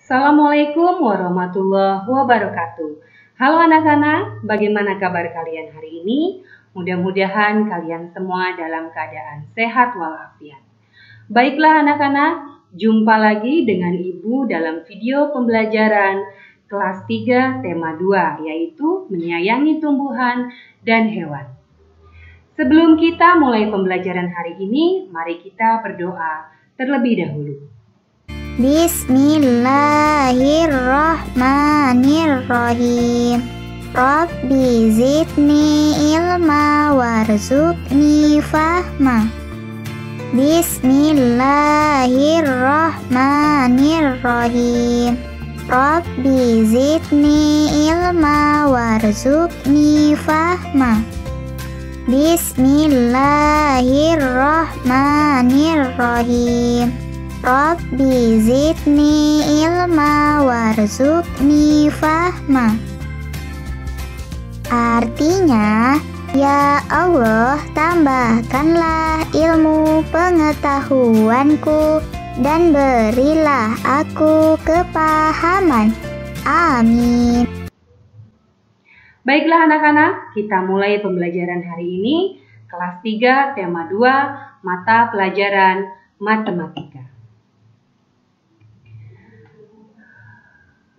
Assalamualaikum warahmatullahi wabarakatuh. Halo anak-anak, bagaimana kabar kalian hari ini? Mudah-mudahan kalian semua dalam keadaan sehat walafiat. Baiklah anak-anak, jumpa lagi dengan Ibu dalam video pembelajaran kelas 3 tema 2, yaitu menyayangi tumbuhan dan hewan. Sebelum kita mulai pembelajaran hari ini, mari kita berdoa terlebih dahulu. Bismillahirrahmanirrahim. Rabbi zidni ilma warzuqni fahma. Bismillahirrahmanirrahim. Rabbi zidni ilma warzuqni fahma. Bismillahirrahmanirrahim. Rabbi zidni ilma warzuqni fahma. Artinya, ya Allah, tambahkanlah ilmu pengetahuanku dan berilah aku kepahaman. Amin. Baiklah anak-anak, kita mulai pembelajaran hari ini, kelas 3 tema 2, mata pelajaran matematika.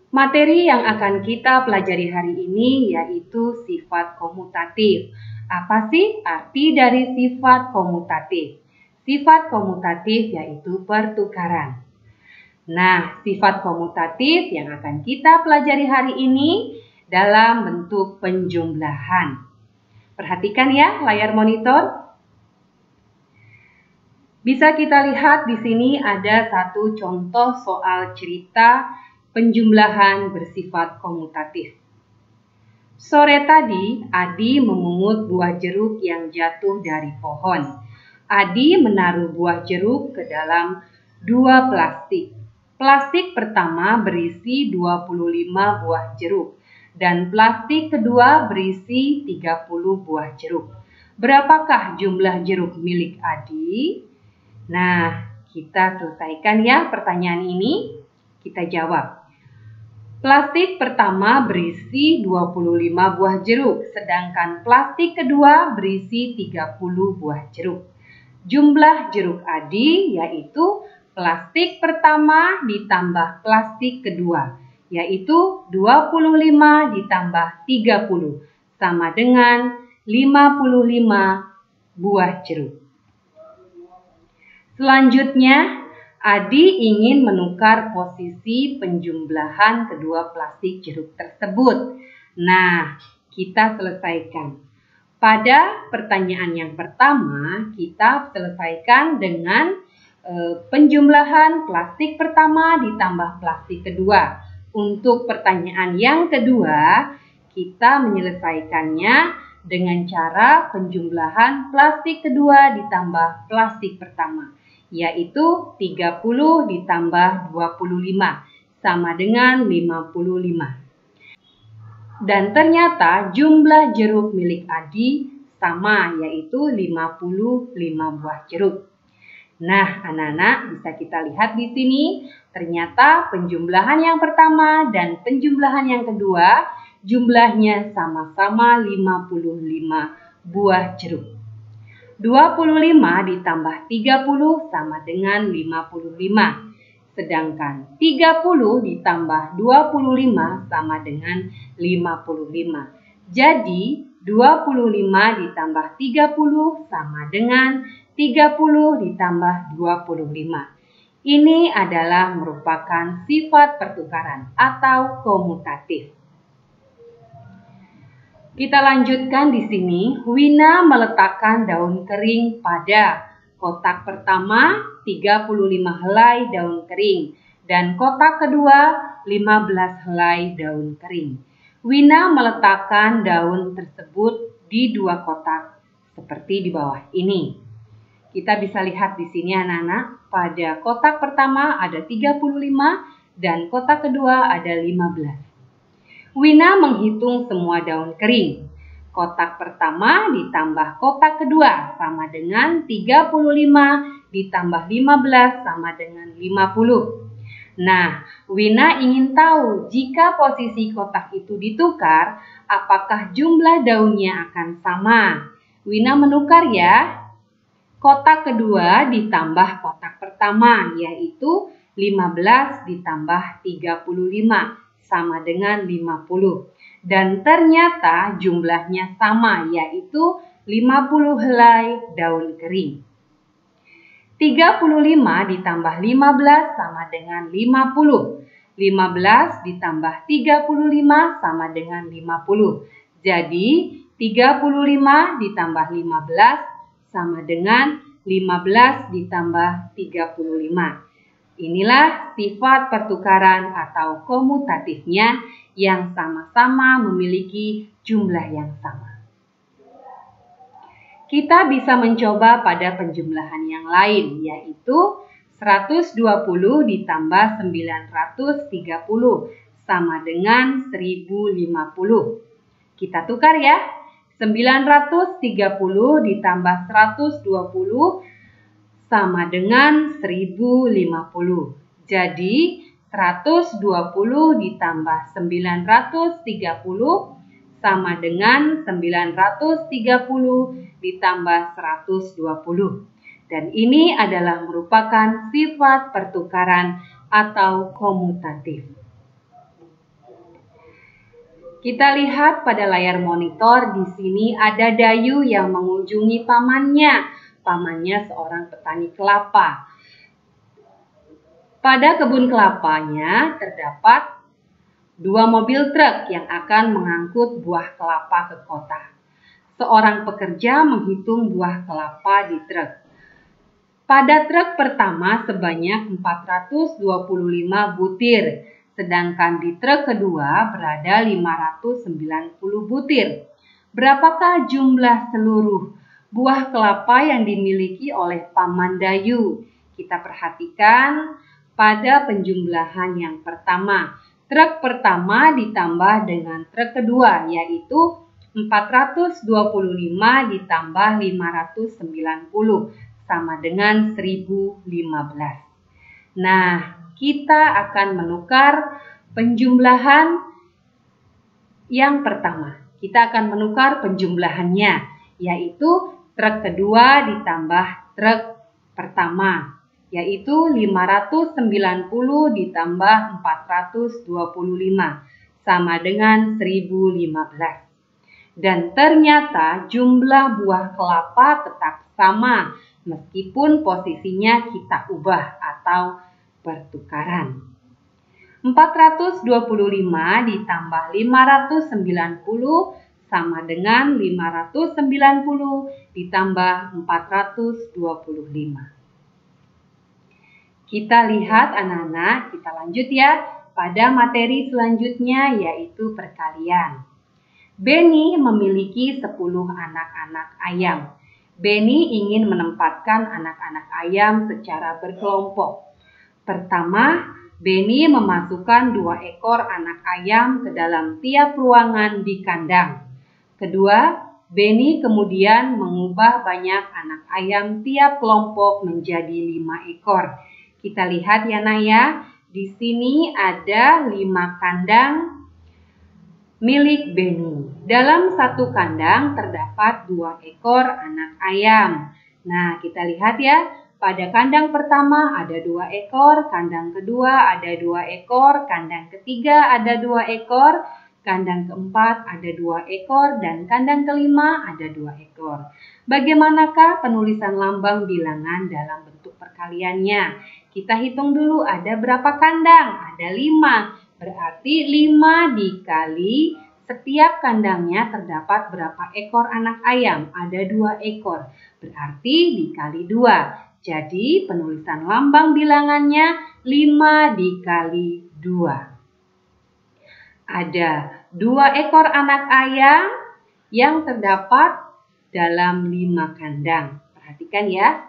Materi yang akan kita pelajari hari ini yaitu sifat komutatif. Apa sih arti dari sifat komutatif? Sifat komutatif yaitu pertukaran. Nah, sifat komutatif yang akan kita pelajari hari ini dalam bentuk penjumlahan. Perhatikan ya layar monitor. Bisa kita lihat di sini ada satu contoh soal cerita penjumlahan bersifat komutatif. Sore tadi, Adi memungut buah jeruk yang jatuh dari pohon. Adi menaruh buah jeruk ke dalam 2 plastik. Plastik pertama berisi 25 buah jeruk dan plastik kedua berisi 30 buah jeruk. Berapakah jumlah jeruk milik Adi? Nah, kita selesaikan ya pertanyaan ini. Kita jawab. Plastik pertama berisi 25 buah jeruk, sedangkan plastik kedua berisi 30 buah jeruk. Jumlah jeruk Adi yaitu plastik pertama ditambah plastik kedua, yaitu 25 ditambah 30, sama dengan 55 buah jeruk. Selanjutnya, Adi ingin menukar posisi penjumlahan kedua plastik jeruk tersebut. Nah, kita selesaikan. Pada pertanyaan yang pertama, kita selesaikan dengan penjumlahan plastik pertama ditambah plastik kedua. Untuk pertanyaan yang kedua, kita menyelesaikannya dengan cara penjumlahan plastik kedua ditambah plastik pertama, yaitu 30 ditambah 25 sama dengan 55. Dan ternyata jumlah jeruk milik Adi sama, yaitu 55 buah jeruk. Nah, anak-anak bisa kita lihat di sini, ternyata penjumlahan yang pertama dan penjumlahan yang kedua jumlahnya sama-sama 55 buah jeruk. 25 ditambah 30 sama dengan 55. Sedangkan 30 ditambah 25 sama dengan 55. Jadi 25 ditambah 30 sama dengan 30 ditambah 25. Ini adalah merupakan sifat pertukaran atau komutatif. Kita lanjutkan di sini. Wina meletakkan daun kering pada kotak pertama 35 helai daun kering dan kotak kedua 15 helai daun kering. Wina meletakkan daun tersebut di 2 kotak seperti di bawah ini. Kita bisa lihat di sini anak-anak, pada kotak pertama ada 35 dan kotak kedua ada 15. Wina menghitung semua daun kering. Kotak pertama ditambah kotak kedua sama dengan 35 ditambah 15 sama dengan 50. Nah, Wina ingin tahu jika posisi kotak itu ditukar, apakah jumlah daunnya akan sama. Wina menukar ya. Kotak kedua ditambah kotak pertama, yaitu 15 ditambah 35 sama dengan 50. Dan ternyata jumlahnya sama, yaitu 50 helai daun kering. 35 ditambah 15 sama dengan 50. 15 ditambah 35 sama dengan 50. Jadi 35 ditambah 15 sama dengan 15 ditambah 35. Inilah sifat pertukaran atau komutatifnya yang sama-sama memiliki jumlah yang sama. Kita bisa mencoba pada penjumlahan yang lain, yaitu 120 ditambah 930 sama dengan 1050. Kita tukar ya. 930 ditambah 120 sama dengan 1050. Jadi 120 ditambah 930 sama dengan 930 ditambah 120. Dan ini adalah merupakan sifat pertukaran atau komutatif. Kita lihat pada layar monitor, di sini ada Dayu yang mengunjungi pamannya. Pamannya seorang petani kelapa. Pada kebun kelapanya terdapat 2 mobil truk yang akan mengangkut buah kelapa ke kota. Seorang pekerja menghitung buah kelapa di truk. Pada truk pertama sebanyak 425 butir, sedangkan di truk kedua berada 590 butir. Berapakah jumlah seluruh buah kelapa yang dimiliki oleh Paman Dayu? Kita perhatikan pada penjumlahan yang pertama. Truk pertama ditambah dengan truk kedua, yaitu 425 ditambah 590 sama dengan 1015. Nah, kita akan menukar penjumlahan yang pertama. Kita akan menukar penjumlahannya, yaitu truk kedua ditambah truk pertama, yaitu 590 ditambah 425 sama dengan 1015. Dan ternyata jumlah buah kelapa tetap sama meskipun posisinya kita ubah atau pertukaran. 425 ditambah 590 sama dengan 590 ditambah 425. Kita lihat anak-anak, kita lanjut ya pada materi selanjutnya, yaitu perkalian. Benny memiliki 10 anak-anak ayam. Benny ingin menempatkan anak-anak ayam secara berkelompok. Pertama, Benny memasukkan 2 ekor anak ayam ke dalam tiap ruangan di kandang. Kedua, Benny kemudian mengubah banyak anak ayam tiap kelompok menjadi 5 ekor. Kita lihat ya Nak ya, di sini ada 5 kandang milik Benny. Dalam satu kandang terdapat 2 ekor anak ayam. Nah, kita lihat ya, pada kandang pertama ada 2 ekor, kandang kedua ada 2 ekor, kandang ketiga ada 2 ekor, kandang keempat ada 2 ekor, dan kandang kelima ada 2 ekor. Bagaimanakah penulisan lambang bilangan dalam bentuk perkaliannya? Kita hitung dulu ada berapa kandang? Ada 5. Berarti 5 dikali setiap kandangnya terdapat berapa ekor anak ayam? Ada 2 ekor. Berarti dikali 2. Jadi penulisan lambang bilangannya 5 dikali 2. Ada 2 ekor anak ayam yang terdapat dalam 5 kandang. Perhatikan ya.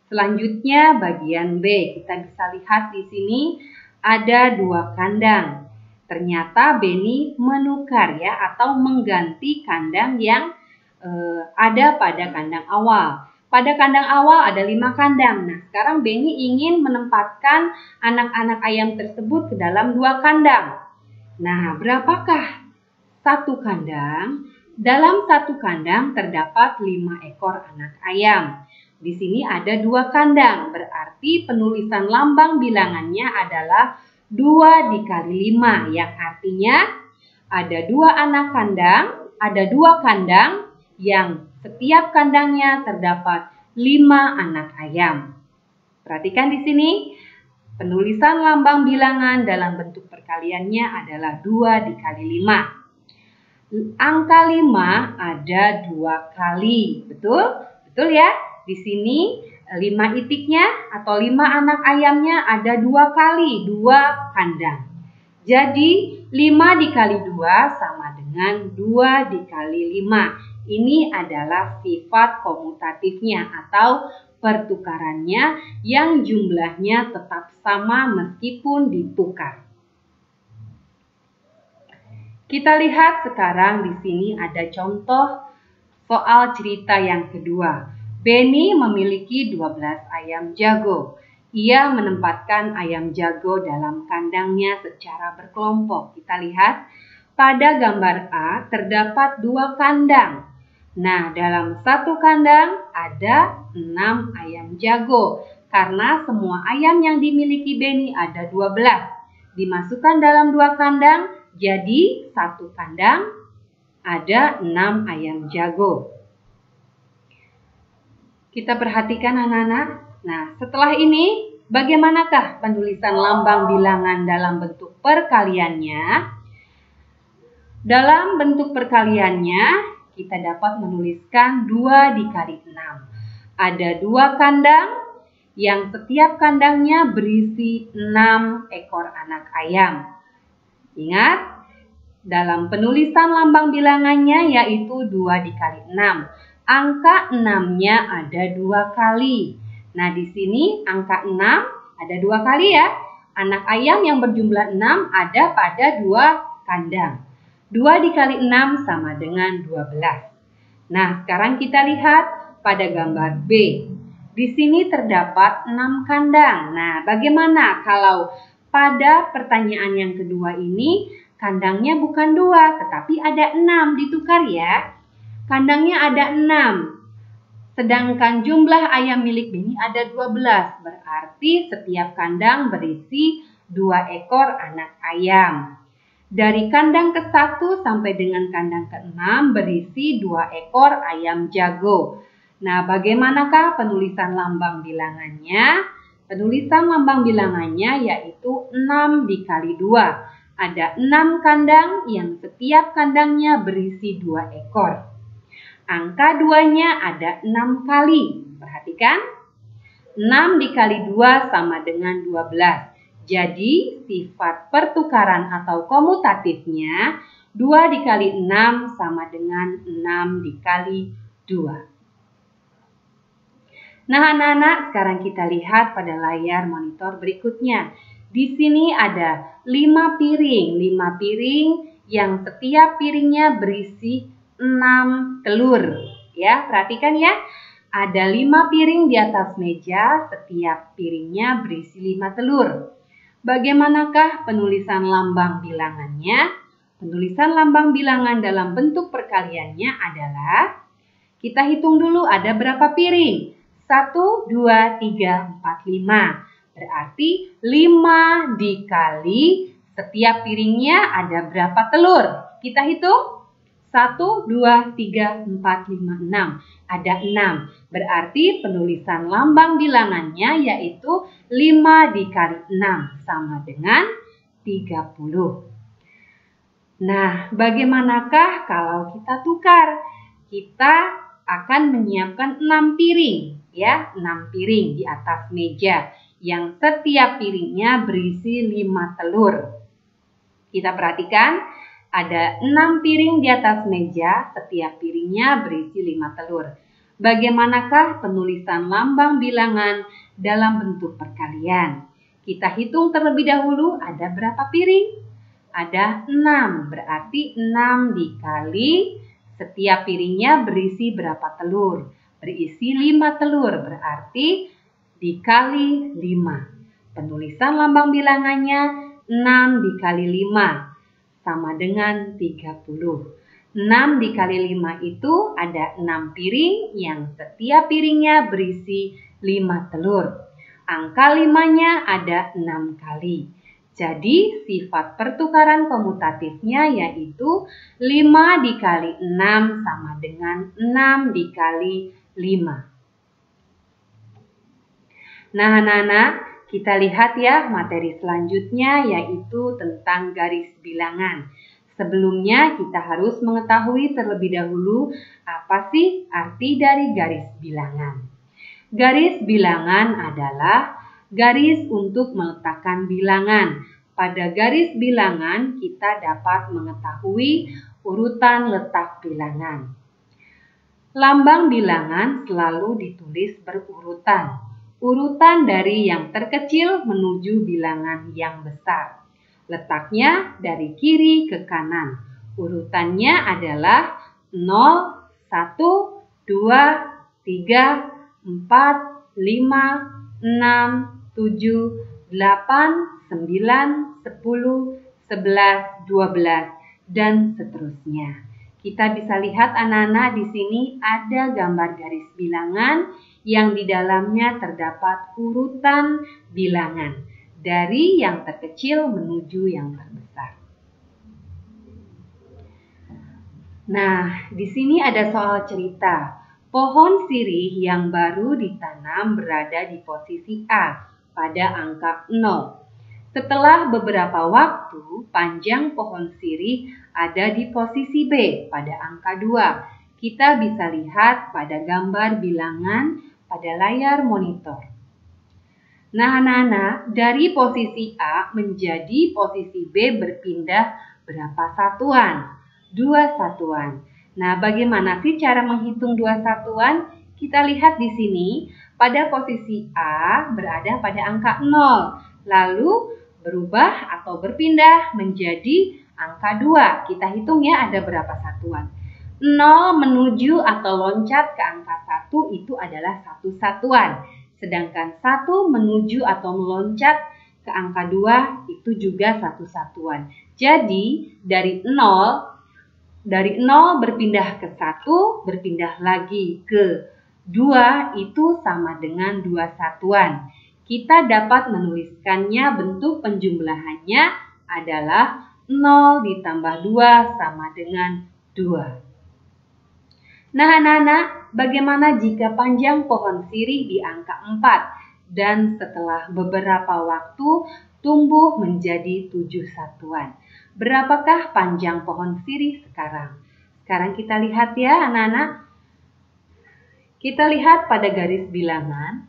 Selanjutnya bagian B. Kita bisa lihat di sini ada 2 kandang. Ternyata Benny menukar ya atau mengganti kandang yang ada pada kandang awal. Pada kandang awal ada 5 kandang. Nah, sekarang Benny ingin menempatkan anak-anak ayam tersebut ke dalam 2 kandang. Nah, berapakah satu kandang? Dalam satu kandang terdapat 5 ekor anak ayam. Di sini ada 2 kandang, berarti penulisan lambang bilangannya adalah 2 dikali 5, yang artinya ada 2 anak kandang, ada 2 kandang yang setiap kandangnya terdapat 5 anak ayam. Perhatikan di sini, penulisan lambang bilangan dalam bentuk perkaliannya adalah 2 dikali 5. Angka 5 ada 2 kali, betul? Betul ya? Di sini 5 itiknya atau 5 anak ayamnya ada 2 kali, 2 kandang. Jadi 5 dikali 2 sama dengan 2 dikali 5. Ini adalah sifat komutatifnya atau pertukarannya yang jumlahnya tetap sama meskipun ditukar. Kita lihat sekarang di sini ada contoh soal cerita yang kedua. Benny memiliki 12 ayam jago. Ia menempatkan ayam jago dalam kandangnya secara berkelompok. Kita lihat pada gambar A terdapat 2 kandang. Nah, dalam satu kandang ada 6 ayam jago. Karena semua ayam yang dimiliki Benny ada 12. Dimasukkan dalam 2 kandang, jadi satu kandang ada 6 ayam jago. Kita perhatikan anak-anak. Nah, setelah ini bagaimanakah penulisan lambang bilangan dalam bentuk perkaliannya? Dalam bentuk perkaliannya, kita dapat menuliskan 2 dikali 6. Ada 2 kandang yang setiap kandangnya berisi 6 ekor anak ayam. Ingat, dalam penulisan lambang bilangannya yaitu 2 dikali 6. Angka 6-nya ada 2 kali. Nah, di sini angka 6 ada 2 kali ya. Anak ayam yang berjumlah 6 ada pada 2 kandang. 2 dikali 6 sama dengan 12. Nah, sekarang kita lihat pada gambar B. Di sini terdapat 6 kandang. Nah, bagaimana kalau pada pertanyaan yang kedua ini kandangnya bukan 2, tetapi ada 6, ditukar ya. Kandangnya ada 6. Sedangkan jumlah ayam milik Benny ada 12. Berarti setiap kandang berisi 2 ekor anak ayam. Dari kandang ke-1 sampai dengan kandang ke-6 berisi 2 ekor ayam jago. Nah, bagaimanakah penulisan lambang bilangannya? Penulisan lambang bilangannya yaitu 6 dikali 2. Ada 6 kandang yang setiap kandangnya berisi 2 ekor. Angka 2-nya ada 6 kali. Perhatikan, 6 dikali 2 sama dengan 12. Jadi, sifat pertukaran atau komutatifnya 2 dikali 6 sama dengan 6 dikali 2. Nah, anak-anak, sekarang kita lihat pada layar monitor berikutnya. Di sini ada 5 piring. 5 piring yang setiap piringnya berisi 6 telur. Ya, perhatikan ya. Ada 5 piring di atas meja, setiap piringnya berisi 5 telur. Bagaimanakah penulisan lambang bilangannya? Penulisan lambang bilangan dalam bentuk perkaliannya adalah, kita hitung dulu ada berapa piring. 1, 2, 3, 4, 5. Berarti 5 dikali setiap piringnya ada berapa telur? Kita hitung. 1, 2, 3, 4, 5, 6. Ada 6. Berarti penulisan lambang bilangannya yaitu 5 dikali 6 sama dengan 30. Nah, bagaimanakah kalau kita tukar? Kita akan menyiapkan 6 piring. Ya, 6 piring di atas meja yang setiap piringnya berisi 5 telur. Kita perhatikan. Ada 6 piring di atas meja, setiap piringnya berisi 5 telur. Bagaimanakah penulisan lambang bilangan dalam bentuk perkalian? Kita hitung terlebih dahulu ada berapa piring? Ada 6, berarti 6 dikali setiap piringnya berisi berapa telur? berisi 5 telur, berarti dikali 5. Penulisan lambang bilangannya 6 dikali 5 sama dengan 30. 6 dikali 5 itu ada 6 piring yang setiap piringnya berisi 5 telur. Angka 5-nya ada 6 kali. Jadi sifat pertukaran komutatifnya yaitu 5 dikali 6 sama dengan 6 dikali 5. Nah anak-anak, kita lihat ya materi selanjutnya yaitu tentang garis bilangan. Sebelumnya kita harus mengetahui terlebih dahulu apa sih arti dari garis bilangan. Garis bilangan adalah garis untuk meletakkan bilangan. Pada garis bilangan kita dapat mengetahui urutan letak bilangan. Lambang bilangan selalu ditulis berurutan. Urutan dari yang terkecil menuju bilangan yang besar. Letaknya dari kiri ke kanan. Urutannya adalah 0, 1, 2, 3, 4, 5, 6, 7, 8, 9, 10, 11, 12, dan seterusnya. Kita bisa lihat anak-anak di sini ada gambar garis bilangan yang di dalamnya terdapat urutan bilangan. Dari yang terkecil menuju yang terbesar. Nah, di sini ada soal cerita. Pohon sirih yang baru ditanam berada di posisi A pada angka 0. Setelah beberapa waktu, panjang pohon sirih ada di posisi B pada angka 2. Kita bisa lihat pada gambar bilangan pada layar monitor. Nah anak-anak, dari posisi A menjadi posisi B berpindah berapa satuan? 2 satuan. Nah bagaimana sih cara menghitung 2 satuan? Kita lihat di sini pada posisi A berada pada angka 0. Lalu berubah atau berpindah menjadi angka 2. Kita hitung ya ada berapa satuan. 0 menuju atau loncat ke angka 1 itu adalah 1 satuan. Sedangkan 1 menuju atau meloncat ke angka 2 itu juga 1 satuan. Jadi dari 0 berpindah ke 1, berpindah lagi ke 2 itu sama dengan 2 satuan. Kita dapat menuliskannya bentuk penjumlahannya adalah 0 ditambah 2 sama dengan 2. Nah anak-anak, bagaimana jika panjang pohon sirih di angka 4 dan setelah beberapa waktu tumbuh menjadi 7 satuan? Berapakah panjang pohon sirih sekarang? Sekarang kita lihat ya anak-anak. Kita lihat pada garis bilangan.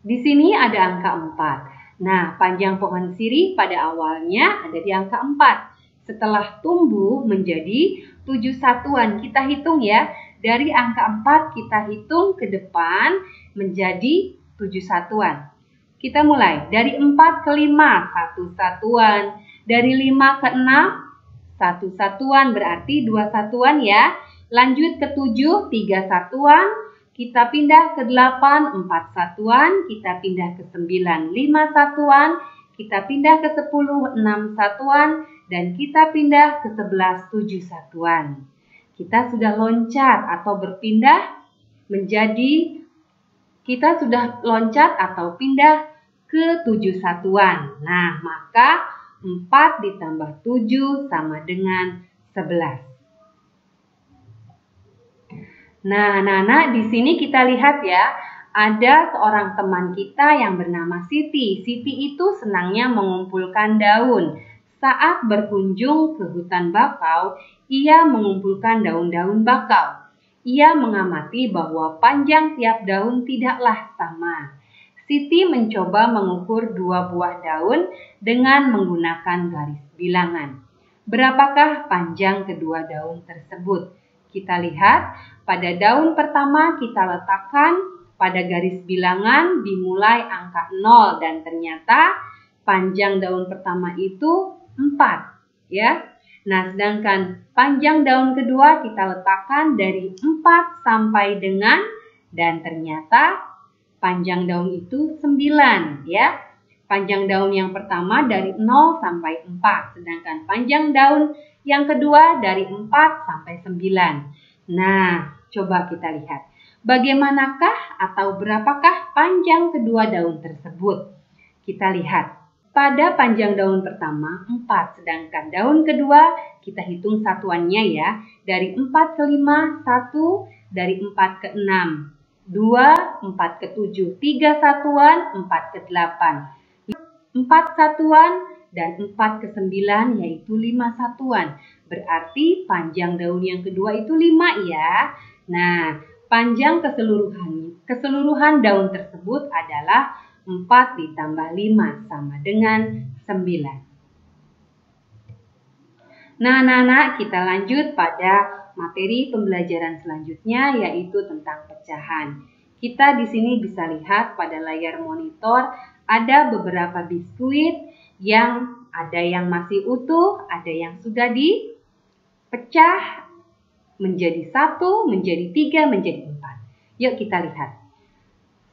Di sini ada angka 4. Nah, panjang pohon sirih pada awalnya ada di angka 4. Setelah tumbuh menjadi 7 satuan, kita hitung ya. Dari angka 4 kita hitung ke depan menjadi 7 satuan. Kita mulai dari 4 ke 5, 1 satuan. Dari 5 ke 6, 1 satuan berarti 2 satuan ya. Lanjut ke 7, 3 satuan. Kita pindah ke 8, 4 satuan. Kita pindah ke 9, 5 satuan. Kita pindah ke 10, 6 satuan. Dan kita pindah ke 11, 7 satuan. Kita sudah loncat atau berpindah menjadi, kita sudah loncat atau pindah ke 7 satuan. Nah, maka 4 ditambah 7 sama dengan 11. Nah, anak-anak, di sini kita lihat ya, ada seorang teman kita yang bernama Siti. Siti itu senangnya mengumpulkan daun. Saat berkunjung ke hutan bakau, ia mengumpulkan daun-daun bakau. Ia mengamati bahwa panjang tiap daun tidaklah sama. Siti mencoba mengukur 2 buah daun dengan menggunakan garis bilangan. Berapakah panjang kedua daun tersebut? Kita lihat, pada daun pertama kita letakkan pada garis bilangan dimulai angka 0 dan ternyata panjang daun pertama itu 4 ya. Nah, sedangkan panjang daun kedua kita letakkan dari 4 sampai dengan, dan ternyata panjang daun itu 9 ya. Panjang daun yang pertama dari 0 sampai 4, sedangkan panjang daun yang kedua dari 4 sampai 9. Nah, coba kita lihat. Bagaimanakah atau berapakah panjang kedua daun tersebut? Kita lihat. Pada panjang daun pertama 4, sedangkan daun kedua kita hitung satuannya ya. Dari 4 ke 5, 1, dari 4 ke 6, 2, 4 ke 7, 3 satuan, 4 ke 8, 4 satuan, dan 4 ke 9 yaitu 5 satuan. Berarti panjang daun yang kedua itu 5 ya. Nah, panjang keseluruhan daun tersebut adalah 4 ditambah 5 sama dengan 9. Nah, anak-anak, kita lanjut pada materi pembelajaran selanjutnya yaitu tentang pecahan. Kita di sini bisa lihat pada layar monitor ada beberapa biskuit yang ada yang masih utuh, ada yang sudah dipecah menjadi 1, menjadi 3, menjadi 4. Yuk kita lihat.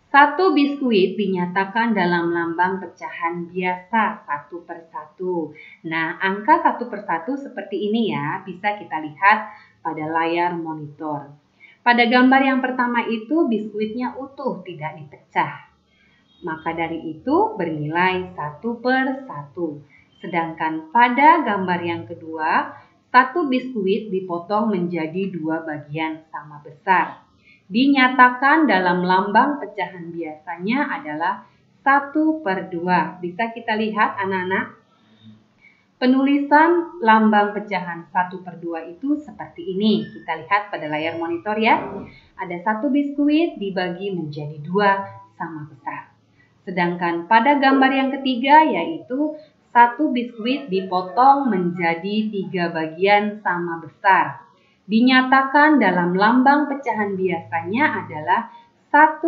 Satu biskuit dinyatakan dalam lambang pecahan biasa 1 per 1. Nah, angka 1 per 1 seperti ini ya, bisa kita lihat pada layar monitor. Pada gambar yang pertama itu biskuitnya utuh, tidak dipecah. Maka dari itu bernilai 1 per 1. Sedangkan pada gambar yang kedua, satu biskuit dipotong menjadi 2 bagian sama besar. Dinyatakan dalam lambang pecahan biasanya adalah 1 per 2. Bisa kita lihat anak-anak? Penulisan lambang pecahan 1 per 2 itu seperti ini. Kita lihat pada layar monitor ya. Ada satu biskuit dibagi menjadi 2 sama besar. Sedangkan pada gambar yang ketiga yaitu satu biskuit dipotong menjadi 3 bagian sama besar. Dinyatakan dalam lambang pecahan biasanya adalah 1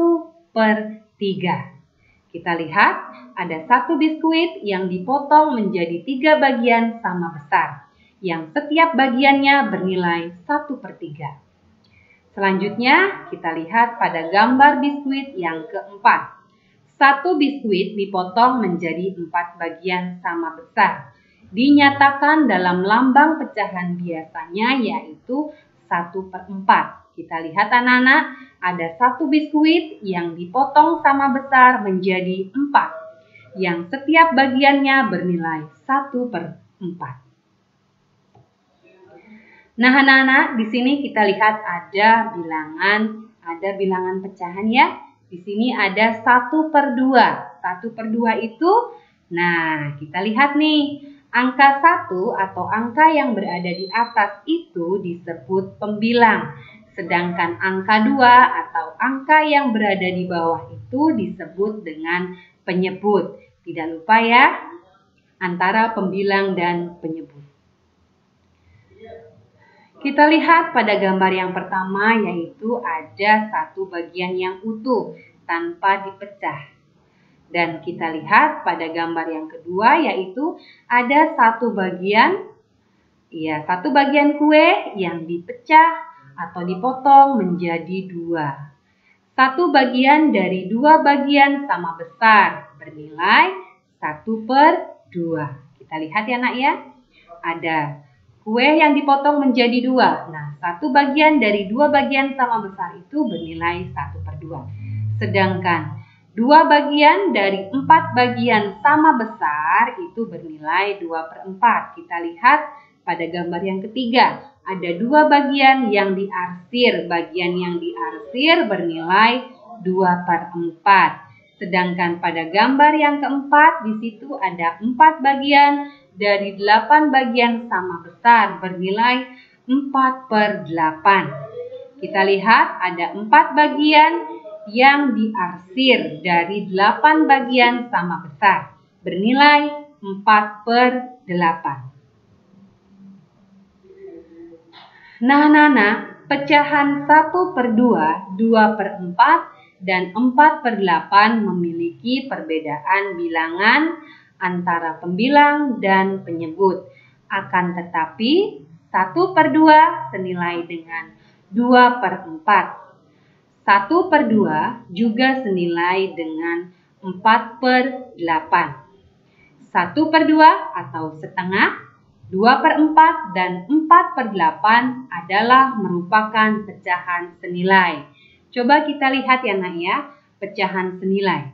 per 3. Kita lihat ada satu biskuit yang dipotong menjadi 3 bagian sama besar, yang setiap bagiannya bernilai 1 per 3. Selanjutnya kita lihat pada gambar biskuit yang keempat. Satu biskuit dipotong menjadi 4 bagian sama besar. Dinyatakan dalam lambang pecahan biasanya yaitu 1 per 4. Kita lihat anak-anak, ada satu biskuit yang dipotong sama besar menjadi 4, yang setiap bagiannya bernilai 1 per 4. Nah anak-anak, di sini kita lihat ada bilangan pecahan ya. Di sini ada 1 per 2. 1 per 2 itu, nah kita lihat nih. Angka 1 atau angka yang berada di atas itu disebut pembilang. Sedangkan angka 2 atau angka yang berada di bawah itu disebut dengan penyebut. Tidak lupa ya, antara pembilang dan penyebut. Kita lihat pada gambar yang pertama yaitu ada satu bagian yang utuh tanpa dipecah. Dan kita lihat pada gambar yang kedua yaitu ada satu bagian kue yang dipecah atau dipotong menjadi 2. Satu bagian dari 2 bagian sama besar bernilai 1 per 2. Kita lihat ya nak ya. Ada kue yang dipotong menjadi 2. Nah, satu bagian dari 2 bagian sama besar itu bernilai 1 per 2. Sedangkan 2 bagian dari 4 bagian sama besar itu bernilai 2 per 4. Kita lihat pada gambar yang ketiga. Ada 2 bagian yang diarsir. Bagian yang diarsir bernilai 2 per 4. Sedangkan pada gambar yang keempat di situ ada 4 bagian dari 8 bagian sama besar bernilai 4 per 8. Kita lihat ada 4 bagian yang diarsir dari 8 bagian sama besar bernilai 4 per 8. Nah, pecahan 1 per 2, 2 per 4, dan 4 per 8 memiliki perbedaan bilangan antara pembilang dan penyebut. Akan tetapi 1/2 senilai dengan 2/4. 1/2 juga senilai dengan 4/8. 1/2 atau setengah, 2/4 dan 4/8 adalah merupakan pecahan senilai. Coba kita lihat ya nak ya, pecahan senilai.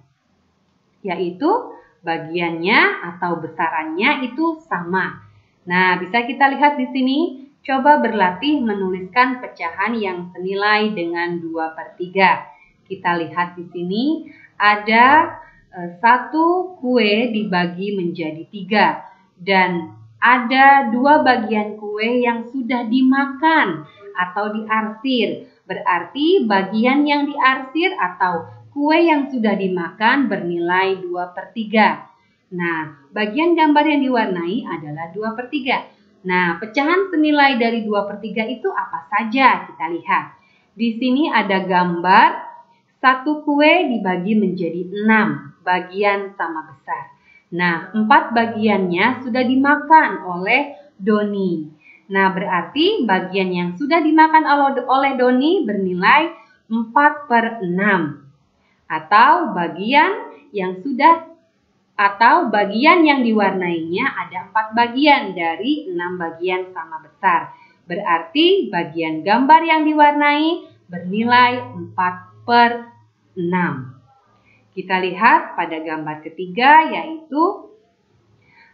Yaitu bagiannya atau besarannya itu sama. Nah, bisa kita lihat di sini. Coba berlatih menuliskan pecahan yang senilai dengan 2/3. Kita lihat di sini ada satu kue dibagi menjadi 3 dan ada 2 bagian kue yang sudah dimakan atau diarsir. Berarti bagian yang diarsir atau kue yang sudah dimakan bernilai 2/3. Nah, bagian gambar yang diwarnai adalah 2/3. Nah, pecahan senilai dari 2/3 itu apa saja? Kita lihat. Di sini ada gambar satu kue dibagi menjadi 6 bagian sama besar. Nah, 4 bagiannya sudah dimakan oleh Doni. Nah, berarti bagian yang sudah dimakan oleh Doni bernilai 4/6. Atau bagian yang diwarnainya ada 4 bagian dari 6 bagian sama besar. Berarti bagian gambar yang diwarnai bernilai 4/6. Kita lihat pada gambar ketiga, yaitu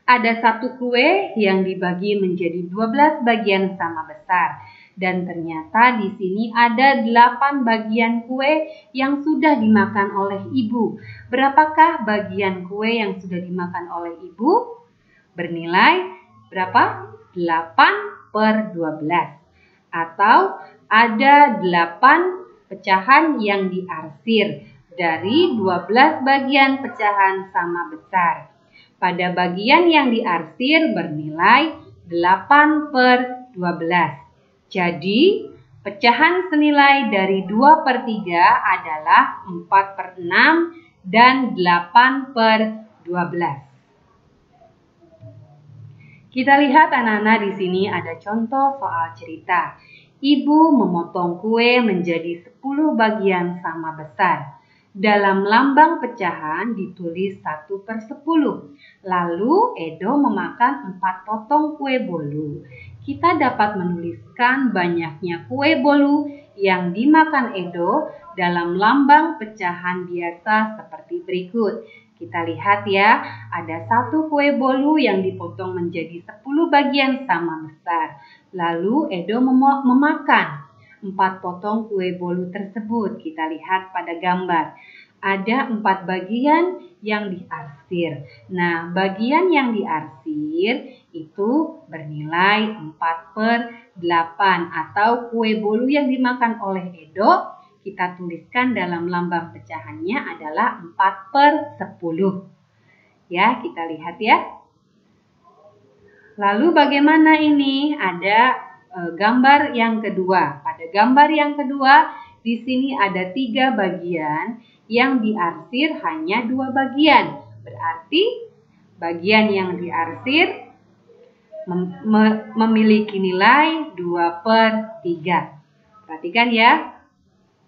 ada satu kue yang dibagi menjadi 12 bagian sama besar. Dan ternyata di sini ada 8 bagian kue yang sudah dimakan oleh ibu. Berapakah bagian kue yang sudah dimakan oleh ibu? Bernilai berapa? 8/12. Atau ada 8 pecahan yang diarsir dari 12 bagian pecahan sama besar. Pada bagian yang diarsir bernilai 8/12. Jadi, pecahan senilai dari 2/3 adalah 4/6 dan 8/12. Kita lihat anak-anak di sini ada contoh soal cerita. Ibu memotong kue menjadi 10 bagian sama besar. Dalam lambang pecahan ditulis 1/10. Lalu Edo memakan 4 potong kue bolu. Kita dapat menuliskan banyaknya kue bolu yang dimakan Edo dalam lambang pecahan biasa seperti berikut. Kita lihat ya, ada satu kue bolu yang dipotong menjadi 10 bagian sama besar. Lalu Edo memakan 4 potong kue bolu tersebut. Kita lihat pada gambar. Ada 4 bagian yang diarsir. Nah, bagian yang diarsir itu bernilai 4/8 atau kue bolu yang dimakan oleh Edo kita tuliskan dalam lambang pecahannya adalah 4/10. Ya, kita lihat ya. Lalu bagaimana ini? Ada gambar yang kedua. Pada gambar yang kedua, di sini ada 3 bagian yang diarsir hanya 2 bagian. Berarti bagian yang diarsir memiliki nilai 2/3. Perhatikan ya,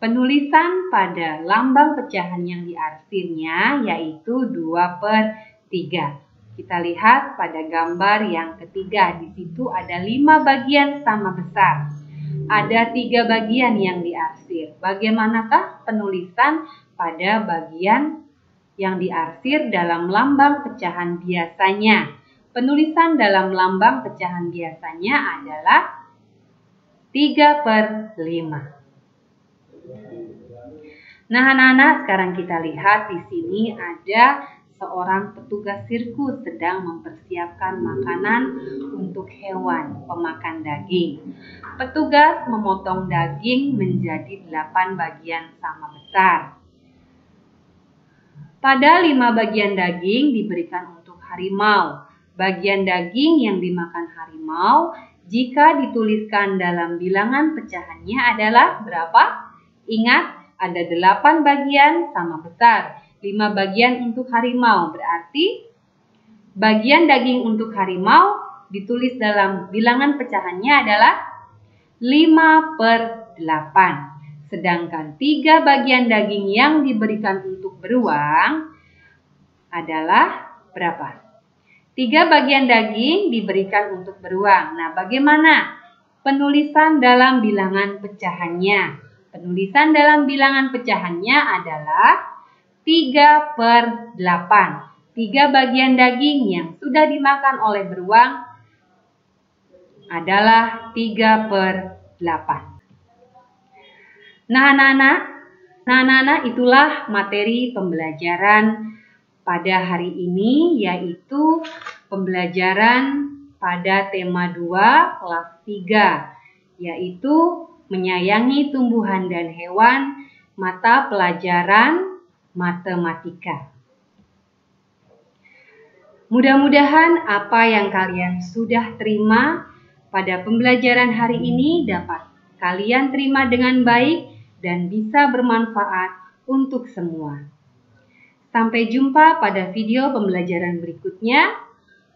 penulisan pada lambang pecahan yang diarsirnya yaitu 2/3. Kita lihat pada gambar yang ketiga, di situ ada 5 bagian sama besar. Ada 3 bagian yang diarsir. Bagaimanakah penulisan pada bagian yang diarsir dalam lambang pecahan biasanya? Penulisan dalam lambang pecahan biasanya adalah 3/5. Nah, anak-anak, sekarang kita lihat di sini ada seorang petugas sirkus sedang mempersiapkan makanan untuk hewan pemakan daging. Petugas memotong daging menjadi 8 bagian sama besar. Pada 5 bagian daging diberikan untuk harimau. Bagian daging yang dimakan harimau jika dituliskan dalam bilangan pecahannya adalah berapa? Ingat, ada 8 bagian sama besar. 5 bagian untuk harimau, berarti bagian daging untuk harimau ditulis dalam bilangan pecahannya adalah 5/8. Sedangkan 3 bagian daging yang diberikan untuk beruang adalah berapa? 3 bagian daging diberikan untuk beruang. Nah, bagaimana penulisan dalam bilangan pecahannya? Penulisan dalam bilangan pecahannya adalah 3/8. 3 bagian daging yang sudah dimakan oleh beruang adalah 3/8. Nah, anak-anak, itulah materi pembelajaran pada hari ini, yaitu pembelajaran pada tema 2 kelas 3, yaitu menyayangi tumbuhan dan hewan, mata pelajaran matematika. Mudah-mudahan apa yang kalian sudah terima pada pembelajaran hari ini dapat kalian terima dengan baik dan bisa bermanfaat untuk semua. Sampai jumpa pada video pembelajaran berikutnya.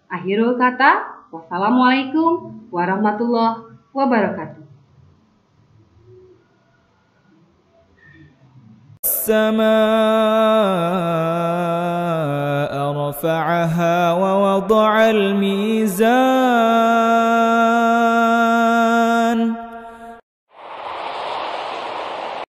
Akhirul kata, wassalamualaikum warahmatullahi wabarakatuh. السماء رفعها ووضع الميزان